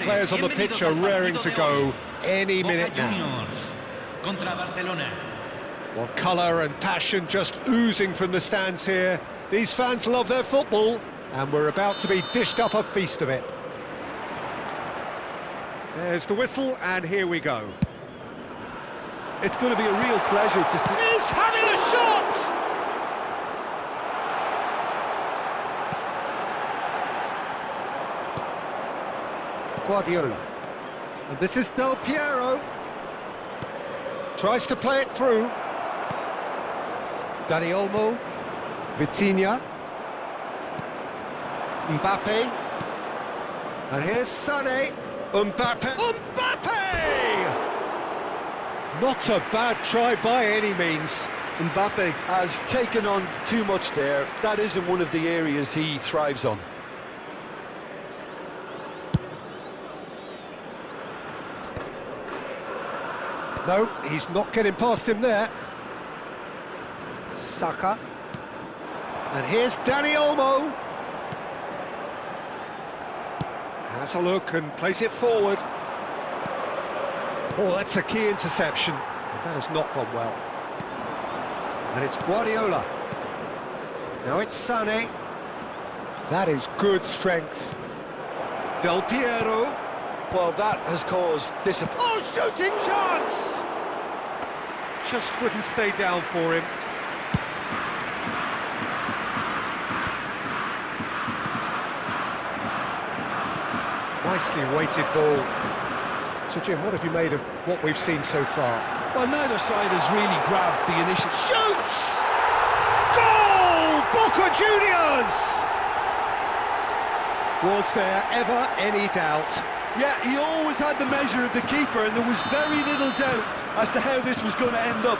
Players on the pitch are raring to go any minute now. Well, colour and passion just oozing from the stands here. These fans love their football, and we're about to be dished up a feast of it. There's the whistle, and here we go. It's going to be a real pleasure to see... He's having a shot! Guardiola. And this is Del Piero. Tries to play it through. Dani Olmo. Vitinha. Mbappe. And here's Sané. Mbappe. Not a bad try by any means. Mbappe has taken on too much there. That isn't one of the areas he thrives on. No, he's not getting past him there. Saka. And here's Dani Olmo. Has a look and plays it forward. Oh, that's a key interception. That has not gone well. And it's Guardiola. Now it's Sané. That is good strength. Del Piero. Well, that has caused disappointment. Oh, shooting chance! Just couldn't stay down for him. Nicely weighted ball. So, Jim, what have you made of what we've seen so far? Well, neither side has really grabbed the initial... Shoots! Goal! Boca Juniors! Was there ever any doubt? Yeah, he always had the measure of the keeper, and there was very little doubt as to how this was going to end up.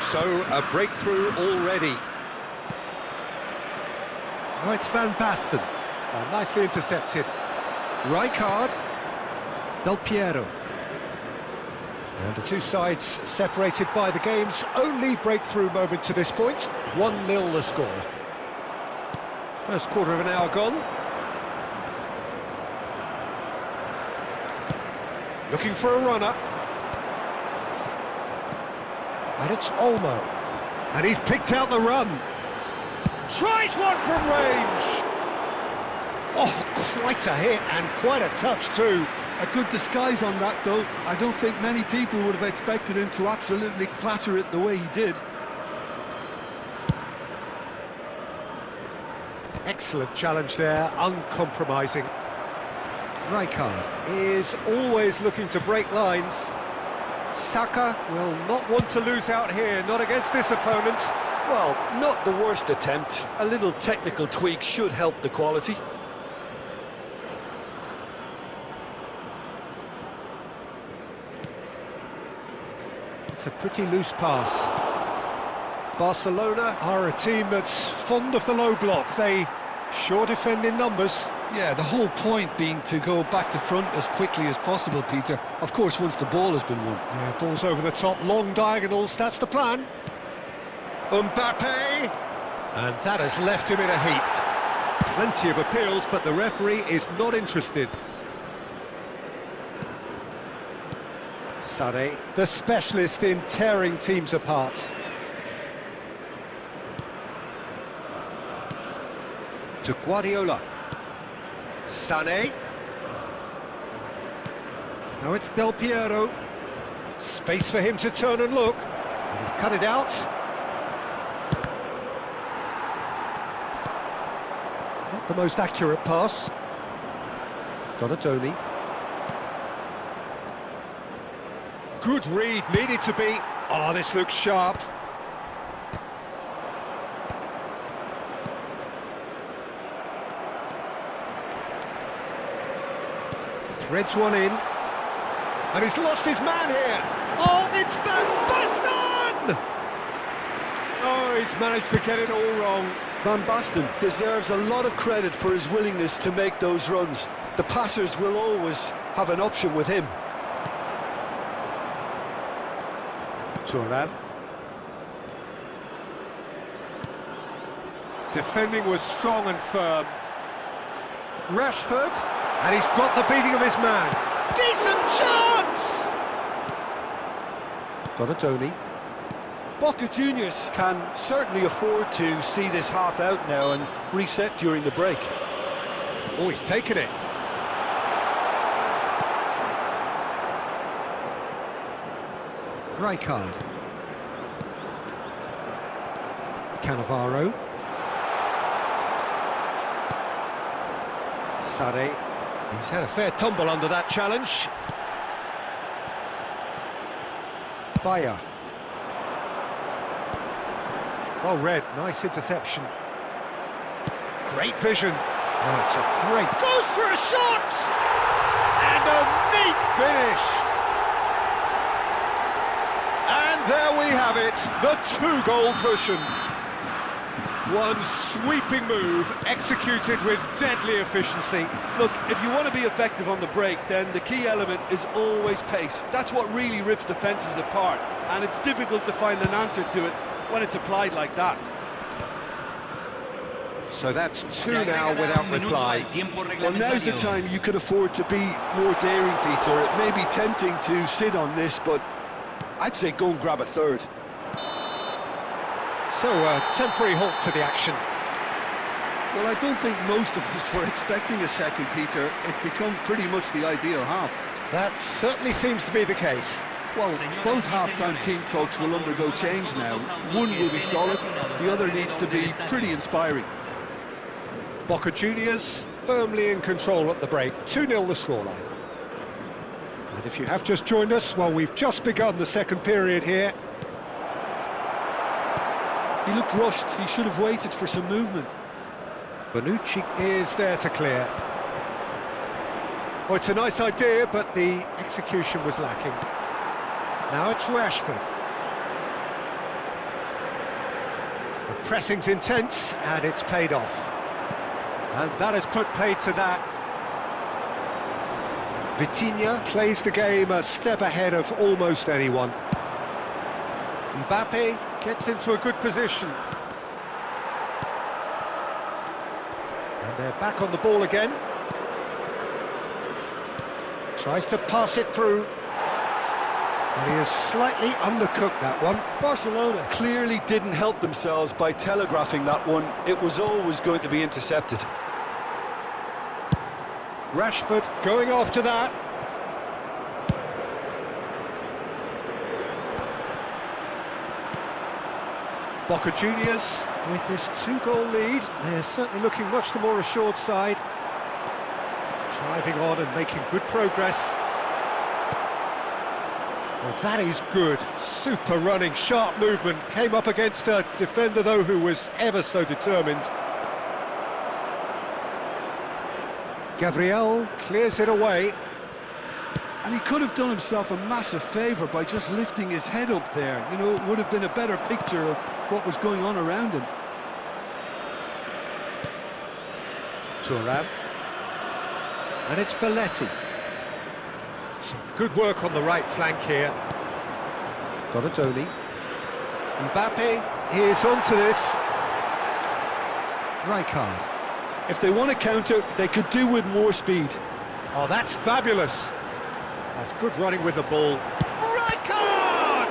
So, a breakthrough already. Oh, it's Van Basten. Oh, nicely intercepted. Rijkaard. Del Piero. And the two sides separated by the game's only breakthrough moment to this point. 1-0 the score. First quarter of an hour gone. Looking for a runner. And it's Olmo. And he's picked out the run. Tries one from range. Oh, quite a hit and quite a touch too. A good disguise on that, though. I don't think many people would have expected him to absolutely clatter it the way he did. Excellent challenge there, uncompromising. Rijkaard is always looking to break lines. Saka will not want to lose out here, not against this opponent. Well, not the worst attempt. A little technical tweak should help the quality. It's a pretty loose pass. Barcelona are a team that's fond of the low block. They sure defend in numbers. Yeah, the whole point being to go back to front as quickly as possible, Peter. Of course, once the ball has been won. Yeah, ball's over the top, long diagonals, that's the plan. Mbappe! And that has left him in a heap. Plenty of appeals, but the referee is not interested. Sané, the specialist in tearing teams apart. To Guardiola. Sané. Now it's Del Piero. Space for him to turn and look. And he's cut it out. Not the most accurate pass. Donatoni. Good read, needed to be. Oh, this looks sharp. Threads one in. And he's lost his man here. Oh, it's Van Basten! Oh, he's managed to get it all wrong. Van Basten deserves a lot of credit for his willingness to make those runs. The passers will always have an option with him. Thuram. Defending was strong and firm. Rashford, and he's got the beating of his man. Decent chance! Donadoni. Boca Juniors can certainly afford to see this half out now and reset during the break. Oh, he's taken it. Rijkaard. Cannavaro. Sade. He's had a fair tumble under that challenge. Bayer. Well read, nice interception. Great vision. Oh, it's a great... Goes for a shot! And a neat finish! And there we have it, the two-goal cushion. One sweeping move, executed with deadly efficiency. Look, if you want to be effective on the break, then the key element is always pace. That's what really rips defences apart, and it's difficult to find an answer to it when it's applied like that. So that's two now without reply. Well, now's the time you can afford to be more daring, Peter. It may be tempting to sit on this, but I'd say go and grab a third. So a temporary halt to the action. Well, I don't think most of us were expecting a second, Peter. It's become pretty much the ideal half. That certainly seems to be the case. Well, both half-time team talks will undergo change now. One will be solid, the other needs to be pretty inspiring. Boca Juniors firmly in control at the break, 2-0 the scoreline. And if you have just joined us, well, we've just begun the second period here. He looked rushed, he should have waited for some movement. Bonucci is there to clear. Oh, it's a nice idea, but the execution was lacking. Now it's Rashford. The pressing's intense, and it's paid off. And that has put paid to that. Vitinha plays the game a step ahead of almost anyone. Mbappe gets into a good position. And they're back on the ball again. Tries to pass it through. And he has slightly undercooked that one. Barcelona clearly didn't help themselves by telegraphing that one. It was always going to be intercepted. Rashford going after that. Boca Juniors with this two-goal lead. They're certainly looking much the more assured side. Driving on and making good progress. Well, that is good. Super running, sharp movement. Came up against a defender, though, who was ever so determined. Gabriel clears it away. And he could have done himself a massive favour by just lifting his head up there. You know, it would have been a better picture of what was going on around him. Thuram. And it's Belletti. Some good work on the right flank here. Donadoni. Mbappe is onto this. Rijkaard. If they want to counter, they could do with more speed. Oh, that's fabulous. That's good running with the ball. Rijkaard!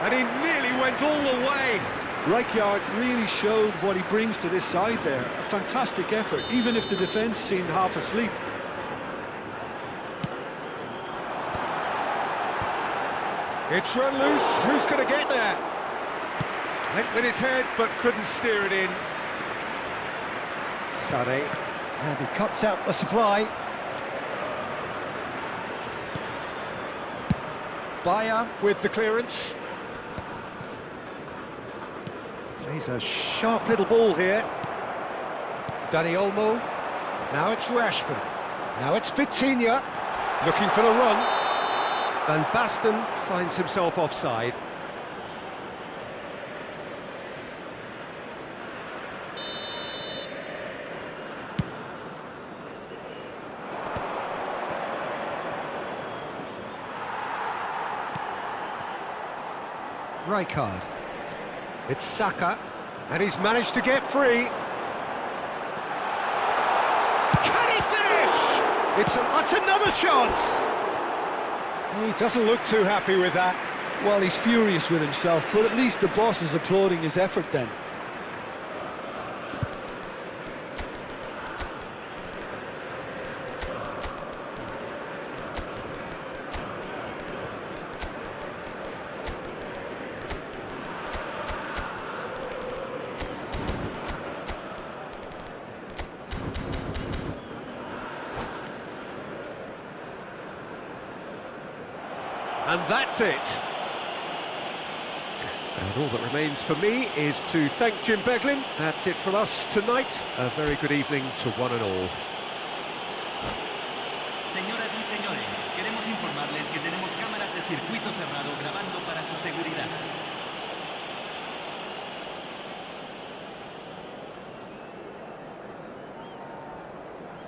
And he nearly went all the way. Rijkaard really showed what he brings to this side there. A fantastic effort, even if the defence seemed half asleep. It's run loose. Who's going to get there? Went with his head, but couldn't steer it in. Sade. And he cuts out the supply. Bayer with the clearance. Plays a sharp little ball here. Dani Olmo. Now it's Rashford. Now it's Vitinha. Looking for the run. Van Basten finds himself offside. Rijkaard. It's Saka, and he's managed to get free. Can he finish? That's another chance. He doesn't look too happy with that. Well, he's furious with himself, but at least the boss is applauding his effort then. And that's it. And all that remains for me is to thank Jim Beglin. That's it from us tonight. A very good evening to one and all. Señoras y señores, queremos informarles que tenemos cámaras de circuito cerrado grabando para su seguridad.